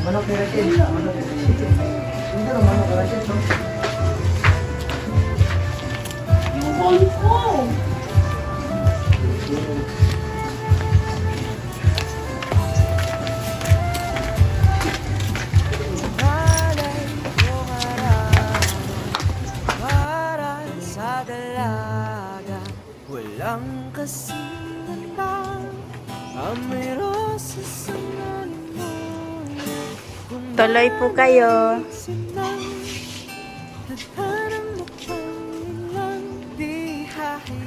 Manok ni Rachel. Manok ni Rachel. Hindi na manok ni Rachel. Yung phone ko. Walang kasilalang amoy rosas sa nanonood. Tuloy po kayo.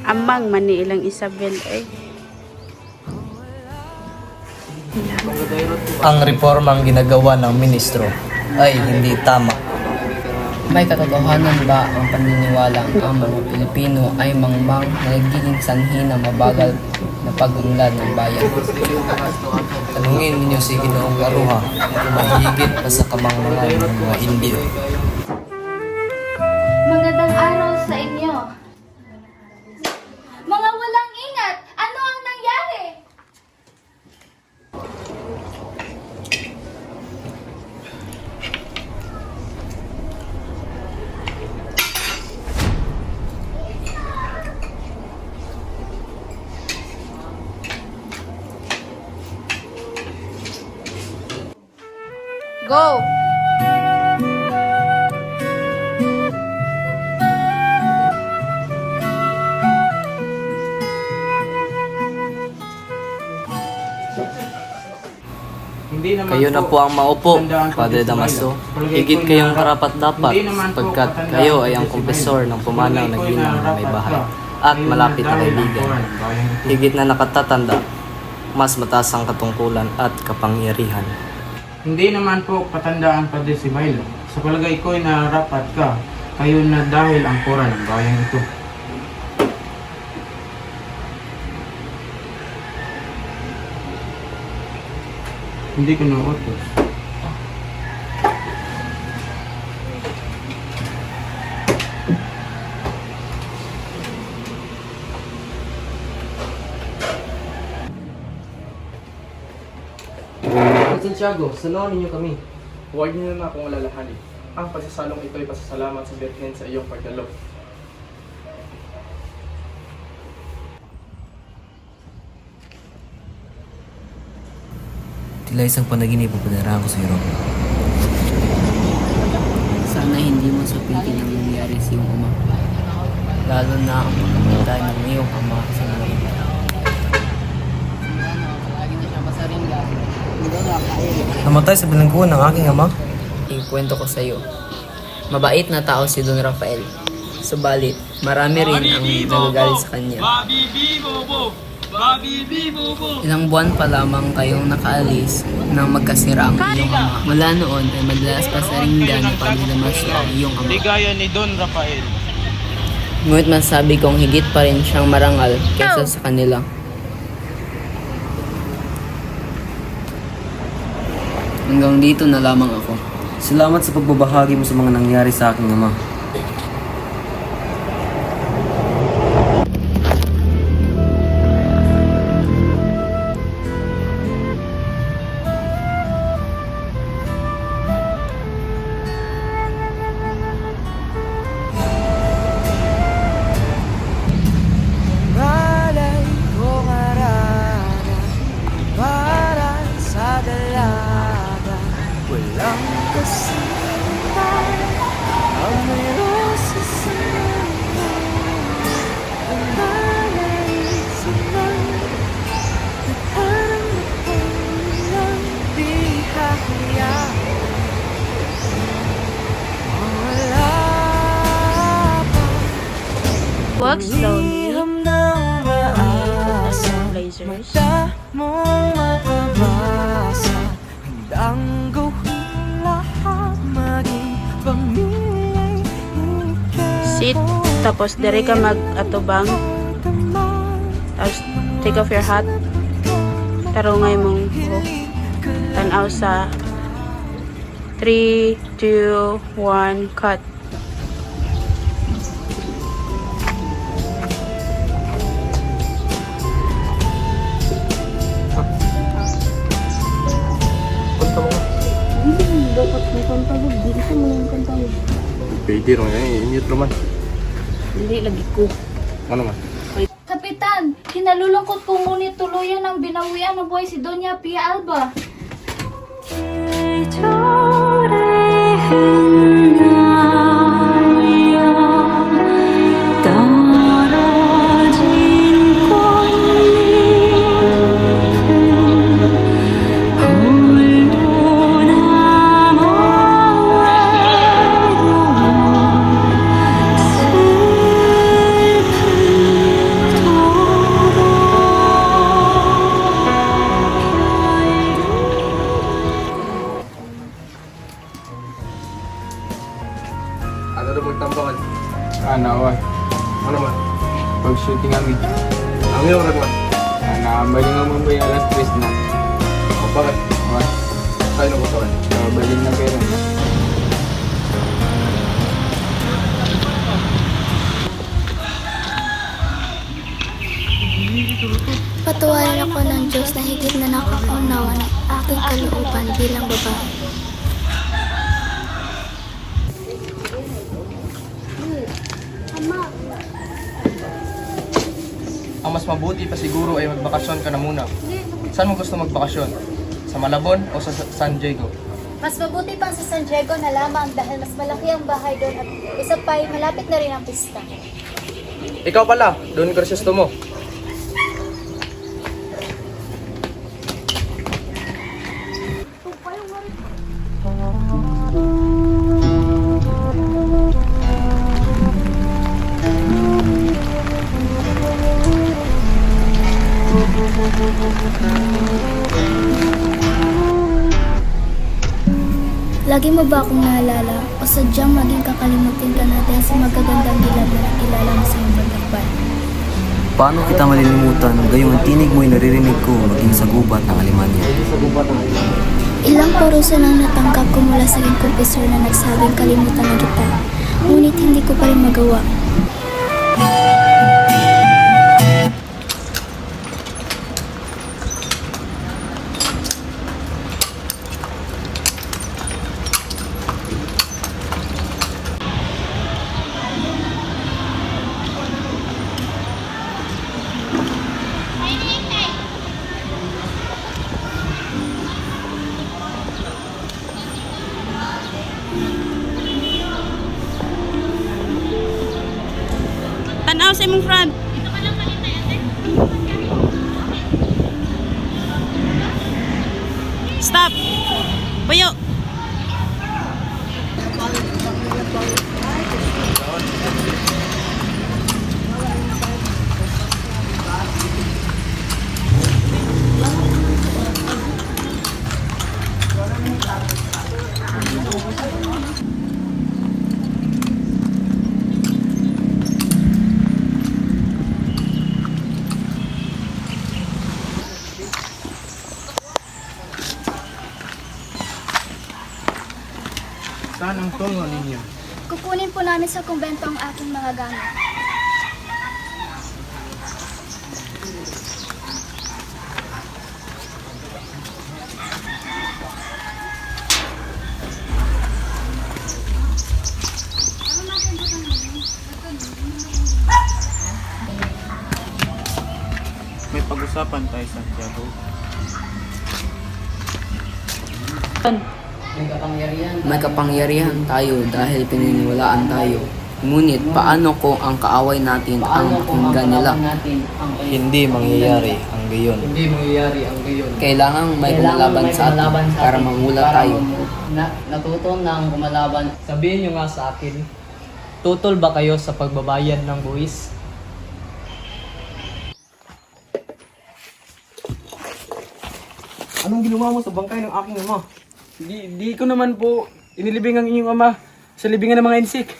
Amang mani ilang Isabel eh. Ang reformang ginagawa ng ministro ay hindi tama. May katotohanan ba ang paniniwalang ang mga Pilipino ay mangmang na nagiging sanhi ng mabagal na pag-unlad ng bayan? Tanungin ninyo si Ginoong Garuha kung mahigit pa sa kamangmangan ng mga Indio. Magandang araw sa inyo. Mga walang ingat, ano ang nangyari? Go! Kayo na po ang maupo, Padre Damaso. Higit kayong karapat-dapat sapagkat kayo ay ang kumpesor ng pumanang naglinang na may bahay at malapit na kaibigan. Higit na nakatatanda, mas mataas ang katungkulan at kapangyarihan. Hindi naman po patandaan pa din si Milo. Sa palagay ko ay nararapat ka. Kayo na dahil ang kura ng bayan ito. Hindi ko nautos. Santiago, saluhan ninyo kami. Huwag niyo na akong alalahanin. Ang pagsasalong ito ay pasasalamat sa Birhen sa iyong pagdalo. Tila isang panaginip ang panaraan ko sa Europa. Sana hindi mo sapitin ang nangyari sa iyong ama. Lalo na ang pagkamatay ng iyong ama sa ngayon. Namatay sa bilangguan ng aking ama? Ikwento ko sa iyo. Mabait na tao si Don Rafael. Subalit, marami rin ang nagagalit sa kanya. Ilang buwan pa lamang kayong nakaalis nang magkasira ang iyong ama. Mula noon ay madalas pa sa ringgan ni Padre Damaso ang iyong ama. Ligaya ni Don Rafael. Ngunit masabi kong higit pa rin siyang marangal kaysa sa kanila. Hanggang dito na lamang ako. Salamat sa pagbabahagi mo sa mga nangyari sa aking ama. Malay kong arara para sa dalaga. Walang kasilalang amoy rosas sa nanonood. Ang malay sa at parang napalang di hahayaan. Wala pa Walk slowly. hiram ng maasa. Blazers. Mata mong makabasa. Handang gawin lahat. Maging pamilya'y Sit. Tapos dire ka mag-atubang. Tapos take off your hat. Tarungay mong buhok. Tanaw sa 3, 2, 1, cut. Pwede rin yan. Inyot naman. Hindi lagi ko. Ano man? Kapitan, kinalulungkot ko ngunit tuluyan ang binawian ng buhay si Doña Pia Alba. Ano na magtambangan? Naway. Ano man? Pag-shooting kami. Ang iyong ragman. Balik nga mo ba yung alas 3 na? O bakit? Okay. Tayo na kutawan. Balik na pera. Patuwarin ako ng Diyos na higit na nakakaunawa ng aking kalooban bilang babae. Ang mas mabuti pa siguro ay magbakasyon ka na muna. Saan mo gusto magbakasyon? Sa Malabon o sa San Diego? Mas mabuti pang sa San Diego na lamang dahil mas malaki ang bahay doon at isa pa ay malapit na rin ang pista. Ikaw pala, Don Crisostomo. Lagi mo ba akong naalala o sadyang maging kakalimutin ka na dahil sa magagandang dilag na nakilala mo sa iyong pagtakpan? Paano kita malilimutan? Gayong ang tinig mo'y naririnig ko maging sa gubat ng Alemanya. Ilang parusa nang natanggap ko mula sa aking professor na nagsabing kalimutan na kita. Ngunit hindi ko pa rin magawa. Tanaw sa imong front. Stop. Puyo. Saan ang tungo ninyo? Kukunin po namin sa kumbento ang aking mga gamit. May pag-usapan tayo, Santiago. May kapangyarihan tayo dahil pininiwalaan tayo. Ngunit paano kung ang kaaway natin ang pakinggan nila? Hindi mangyayari ang gayon. Hindi mangyayari ang gayon. Kailangang may kumalaban sa atin para mangula tayo. Natuto na ang kumalaban. Sabihin nyo nga sa akin, tutol ba kayo sa pagbabayad ng buwis? Anong ginawa mo sa bangkay ng aking ama? Di ko naman po inilibing ang inyong ama sa libingan ng mga insik.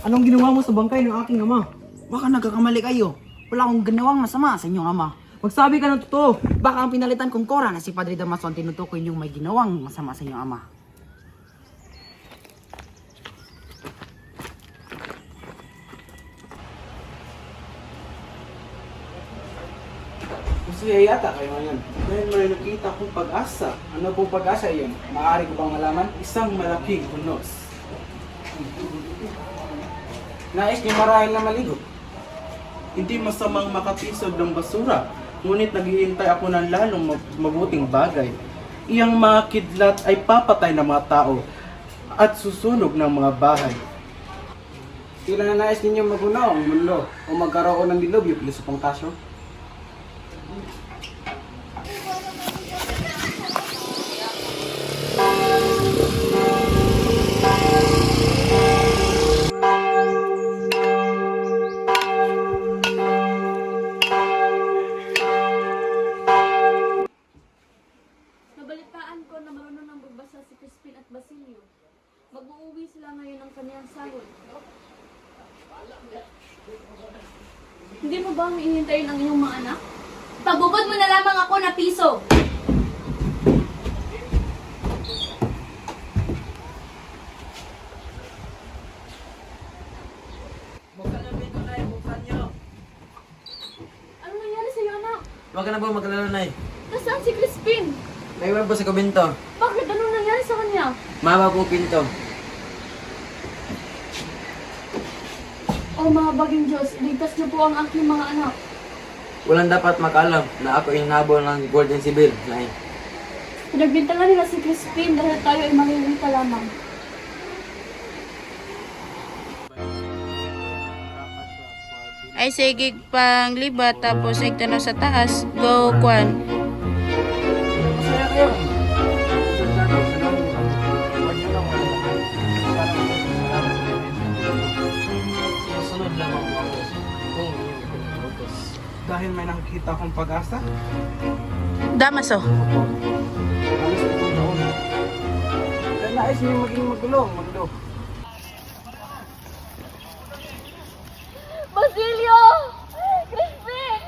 Anong ginawa mo sa bangkay ng aking ama? Baka nagkakamali kayo. Wala akong ginawang masama sa inyong ama. Magsabi ka ng totoo. Baka ang pinalitan kong Cora na si Padre Damaso ang tinutukoy niyong may ginawang masama sa inyong ama. Masaya yata kayo ngayon. Dahil may nakita kong pag-asa. Ano pong pag-asa iyon? Maaari ko bang malaman? Isang malaking unos. Nais niyo marahil na maligo. Hindi masamang makapisod ng basura. Ngunit naghihintay ako ng lalong mabuting bagay. Iyang mga kidlat ay papatay ng mga tao at susunog ng mga bahay. Tila na nais ninyo magunaw ang mundo o magkaroon ng dilubyo, Filosofong Tasyo. Nabalitaan ko na marunong ng magbasa si Crispin at Basilio. Mag-uuwi sila ngayon ng kaniyang sahod. Hindi mo ba hihintayin ang iyong mga anak? Pagbubod mo na lamang ako na piso! Ano nangyari sa'yo, anak? Huwag ka na po mag-alala, Nay. Nasaan si Crispin? Naiwan po sa kubinto. Bakit? Anong nangyari sa kanya? Mama po pinto. O mga baging Diyos, iligtas niyo po ang aking mga anak. Walang dapat makaalam na ako inabol ng Guardian Civil, Nay. Pinagbintangan nila si Crispin dahil tayo ay mamimita lamang. Ay sige pang libat tapos igtanaw sa taas. Go kwan. Masaya kayo. Susunod lang ako ang kung inyong ipinag-utos. Dahil may nakikita akong pag-asa, Damaso. alas itong taon. Kaya nais niyo maging magulo. Basilio! Crispin!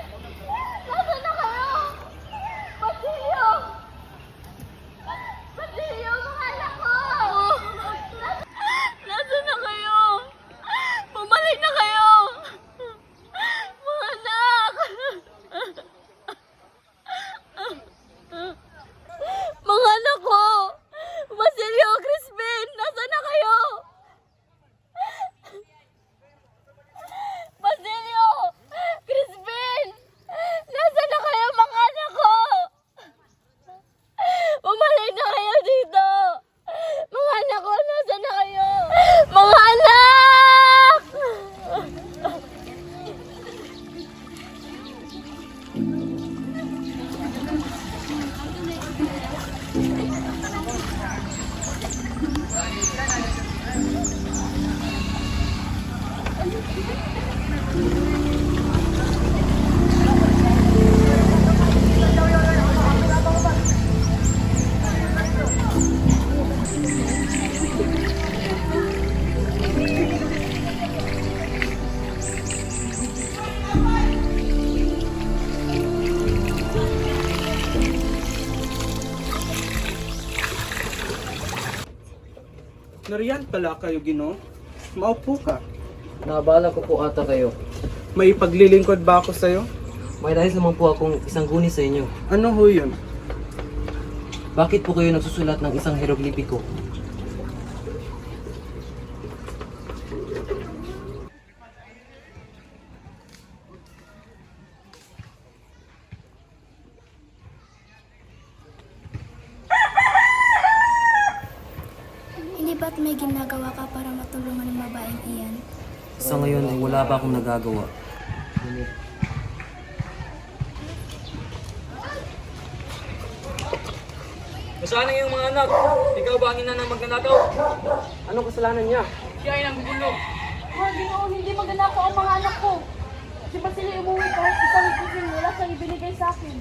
Nasaan na kayo? Basilio! Basilio, mga anak ko! Nasaan na kayo? Bumalik na kayo! Mga anak! Mga anak ko! Basilio, Crispin! Nasaan na kayo? Basilio! Crispin! Nasaan na kayo, mga anak ko? Bumalik na kayo dito! Mga anak ko, nasaan na kayo? Mga anak! Nariyan pala kayo, Ginoo. Maupo ka. Naabala ko po ata kayo. May paglilingkod ba ako sa'yo? May nais naman po akong isang guni sa inyo. Ano ho yun? Bakit po kayo nagsusulat ng isang hieroglipiko? Hindi ba't may ginagawa ka para matulungan ang babaeng iyan? Sa ngayon ay wala pa akong nagagawa. Nasaan yung mga anak? Ikaw ba ang ina ng magnanakaw? Anong kasalanan niya? Siya ay nanggugulo. Mga Ginoo, hindi maganako ang mga anak ko. Si Basilio umuwi kahit isang ipin wala siyang ibinigay sa akin.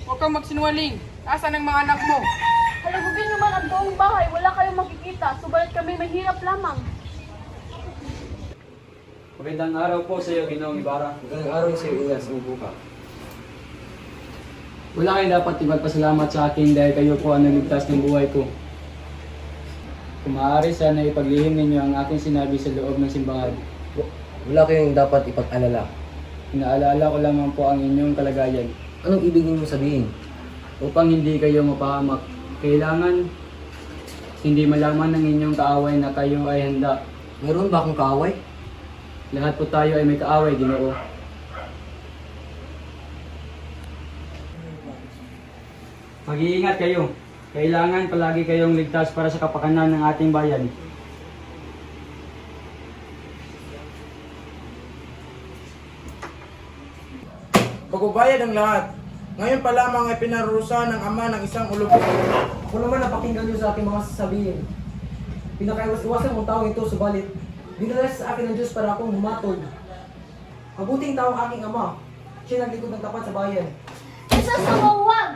Huwag kang magsinungaling. Asan ang mga anak mo? Halagugin naman ang buong bahay, wala kayong makikita, subalit kami mahirap lamang. Magandang araw po sa iyo, Ginoong Ibarra. Magandang araw sa iyo, Elias. Umupo ka. Wala kayong dapat ipagpasalamat sa akin dahil kayo po ang nagligtas ng buhay ko. Kung maaari sana ipaglihim ninyo ang aking sinabi sa loob ng simbahan. Wala kayong dapat ipag-alala. Inaalala ko lamang po ang inyong kalagayan. Anong ibig niyo sabihin? Upang hindi kayo mapahamak, kailangan hindi malaman ng inyong kaaway na kayo ay handa. Meron ba akong kaaway? Lahat po tayo ay may kaaway, Ginoo. Mag-iingat kayo. Kailangan palagi kayong ligtas para sa kapakanan ng ating bayan. Pagbabayad ang lahat. Ngayon pa lamang ay pinarurusahan ng ama ng isang ulubog. Ako naman napakinggan niyo sa aking mga sasabihin. Pinakaiwas-iwasan mong taong ito, subalit dinala sa akin ng Diyos para akong humatol. Mabuting tao ang aking ama. Siya naglikod ng tapat sa bayan. Isa sa wawag!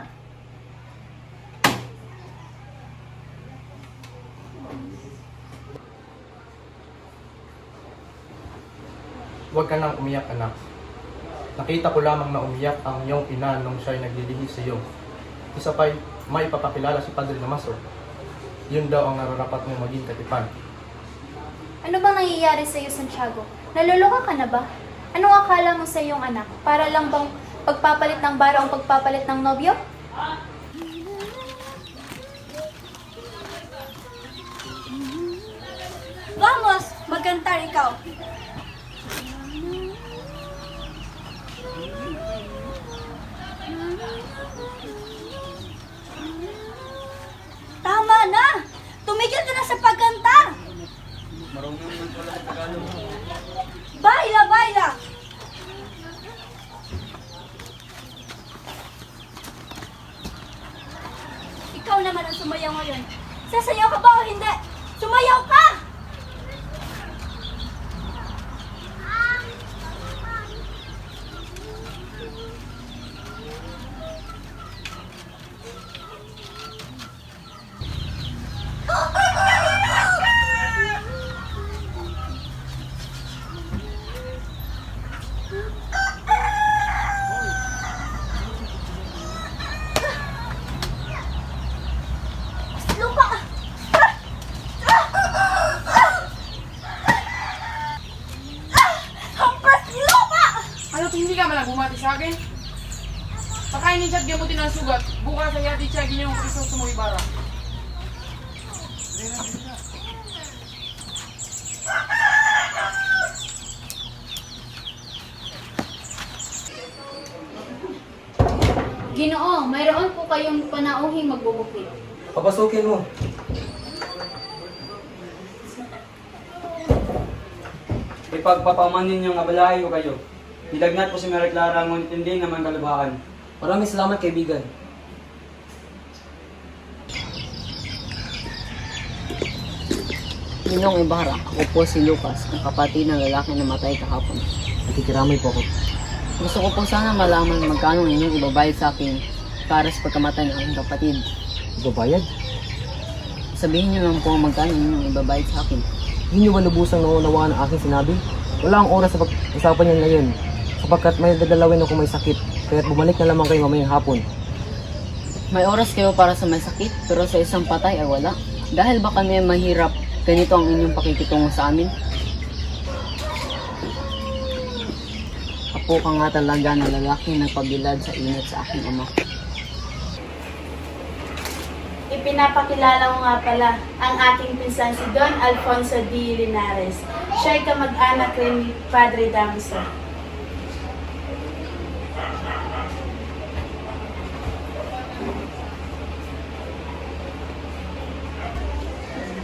Huwag ka nang umiyak, anak. Nakita ko lamang na umiyak ang iyong ina nung siya'y naglilihis sa iyo. Isa pa'y may papakilala si Padre Damaso. Yun daw ang nararapat mong maging katipan. Ano bang nangyayari sa iyo, Santiago? Naluluka ka na ba? Anong akala mo sa iyong anak? Para lang bang pagpapalit ng bara ang pagpapalit ng nobyo? Vamos! Magkantar ikaw! Tama na! Tumigil ka na sa pagkanta! Baila, baila! Ikaw naman ang sumayaw ngayon. Sasayaw ka ba o hindi? Sumayaw ka! Lupa! Hampas lupa! Ano't hindi ka malang bumati sa akin? Pakainin siya at gamutin ang sugat. Bukas ay hati siya ginyong Kristo sa mga ibara. Ginoo, mayroon po kayong panauhing magbubukid. Papasukin mo. Ipagpapamanin niyong abalahin ko kayo. Nilagnat po si Maria Clara, ngunit hindi naman kalubahan. Maraming salamat, kaibigan. Ninong Ibarra, ako po si Lucas, ang kapatid ng lalaki na matay kahapon. Nakikiramay po ako. Gusto ko po sana malaman magkano inyong ibabayad sa akin para sa pagkamatay ng aking kapatid. Ibabayad? Sabihin niyo lang po magkano inyong ibabayad sa akin. Hindi niyo ba lubusang naunawaan ang aking sinabi? Wala akong oras sa pag-usapan niyan ngayon. Sapagkat may dadalawin ako may sakit. Kaya't bumalik na lamang kayo mamayang hapon. May oras kayo para sa may sakit, pero sa isang patay ay wala. Dahil ba kami mahirap, ganito ang inyong pakikitungo sa amin? Apo ka nga talaga na lalaki nagpabilad sa init sa aking ama. Ipinapakilala ko nga pala ang aking pinsan si Don Alfonso D. Linares. Siya'y kamag-anak rin ni Padre Damaso.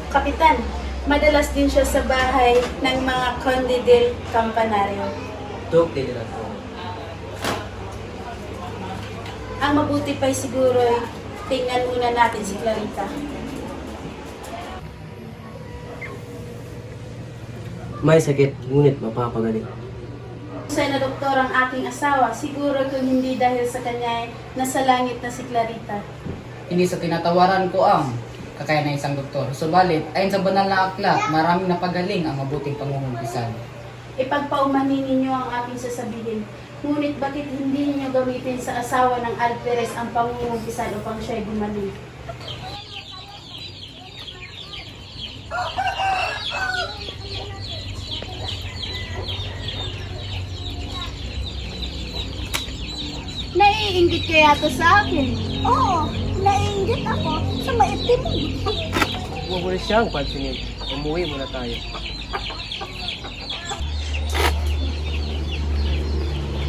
Kapitan, madalas din siya sa bahay ng mga Conde del Campanario. Dog, tinilan ko. Ang mabuti pa'y siguro ay tingnan muna natin si Clarita. May sakit, ngunit mapapagaling. Sa na doktor ang aking asawa, siguro kung hindi dahil sa kanya ay nasa langit na si Clarita. Hindi sa tinatawaran ko ang kakayahan ng isang doktor. Subalit, ayon sa banal na aklat, maraming napagaling ang mabuting pangungumpisan. Ipagpaumanin ninyo ang aking sasabihin. Ngunit bakit hindi ninyo gamitin sa asawa ng Alperes ang pangungumpisan upang siya'y gumaling? Naiinggit kaya to sa akin. Oo, naiinggit ako sa maitim mo. Huwag mo na siyang pansinin. Umuwi muna tayo.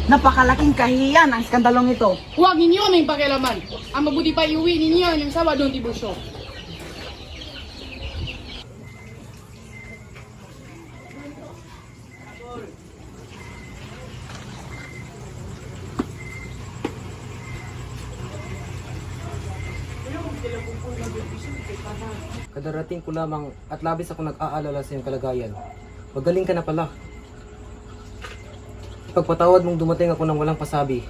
Napakalaking kahiyan ang skandalong ito. Huwag ninyo aming pakialaman. Ang mabuti pa iuwi ninyo ng Sabado ng Tiburcio. Kadarating ko lamang at labis ako nag-aalala sa iyong kalagayan. Magaling ka na pala. Pagpatawad mong dumating ako ng walang pasabi.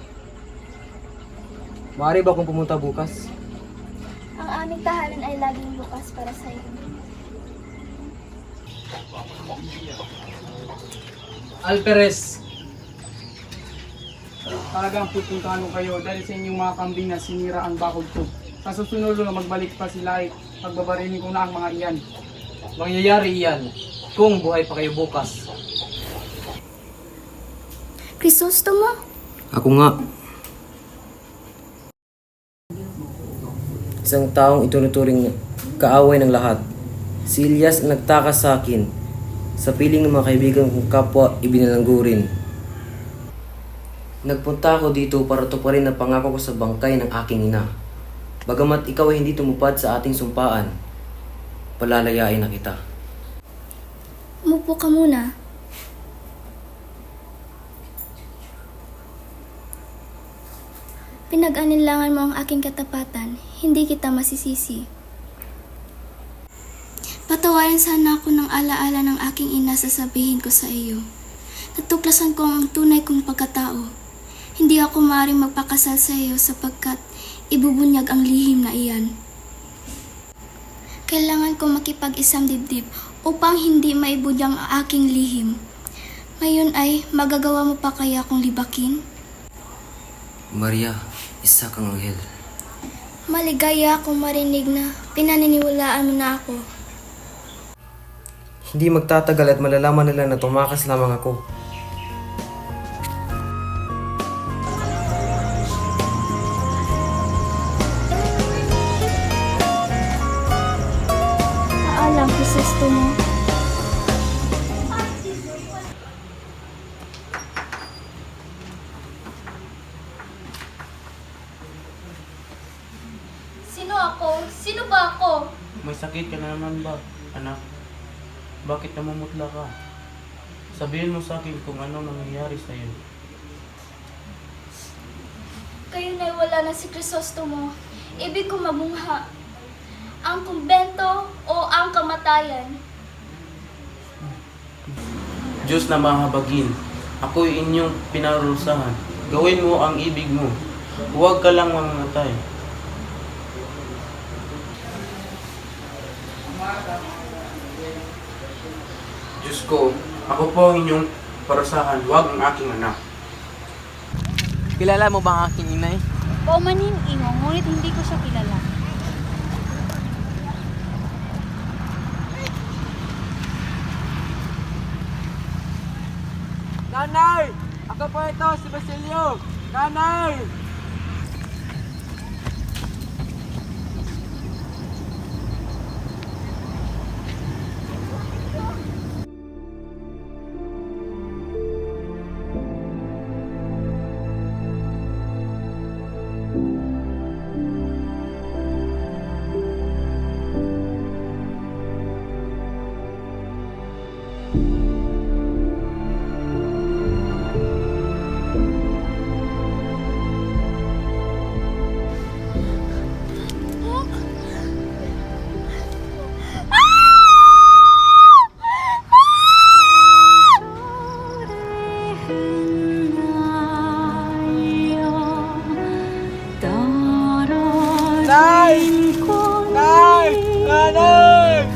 Maaari ba akong pumunta bukas? Ang aming tahanan ay laging bukas para sa iyo. Alperes! Talagang pupuntahan ko kayo dahil sa inyong mga kambing na sinira ang bakod ko. Sa susunod na magbalik pa sila ay pagbabarinin ko na ang mga iyan. Mangyayari iyan kung buhay pa kayo bukas. Crisostomo? Ako nga. Isang taong itunuturing kaaway ng lahat. Si Elias ang nagtakas sa akin. Sa piling ng mga kaibigan kong kapwa, ibinalanggurin. Nagpunta ako dito para tuparin ang pangako ko sa bangkay ng aking ina. Bagamat ikaw ay hindi tumupad sa ating sumpaan, palalayain na kita. Umupo ka muna. Pinag-anilangan mo ang aking katapatan, hindi kita masisisi. Patawarin sana ako ng alaala ng aking ina sasabihin ko sa iyo. Natuklasan ko ang tunay kong pagkatao. Hindi ako maaaring magpakasal sa iyo sapagkat ibubunyag ang lihim na iyan. Kailangan ko makipag-isang dibdib upang hindi maibunyag ang aking lihim. Ngayon ay magagawa mo pa kaya akong libakin? Maria, isa kang anghel. Maligaya akong marinig na pinaniniwalaan mo na ako. Hindi magtatagal at malalaman nila na tumakas lamang ako. Paalam, Crisostomo. Sino ako? Sino ba ako? May sakit ka na naman ba, anak? Bakit namumutla ka? Sabihin mo sa akin kung ano nangyayari sa iyo. Kayo na wala na si Crisostomo. Ibig ko mabungha. Ang kumbento o ang kamatayan. Diyos na mahabagin, ako'y inyong pinarusahan. Gawin mo ang ibig mo. Huwag ka lang mamamatay. Diyos ko, ako po ang inyong parusahan, huwag ang aking anak. Kilala mo ba ang aking inay? Paumanin ino, ngunit hindi ko siya kilala. Nanay! Ako po ito, si Basilio! Nanay! Nay! Nay! Nanay!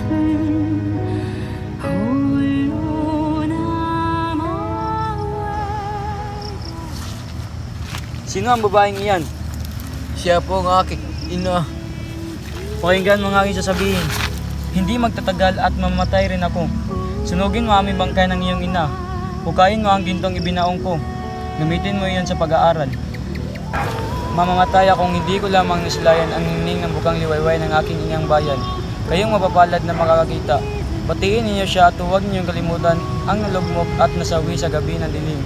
Sino ang babaeng iyan? Siya po ang aking ina. Pakinggan mo ang aking sasabihin. Hindi magtatagal at mamamatay rin ako. Sunugin mo aming bangkay ng iyong ina. Hukayin mo ang gintong ibinaong ko. Gamitin mo iyon sa pag-aaral. Mamamatay akong hindi ko lamang nasilayan ang ningning ng bukang liwayway ng aking inang bayan. Kayong mapapalad na makakakita. Batiin ninyo siya at huwag ninyong kalimutan ang nalugmok at nasawi sa gabi ng dilim.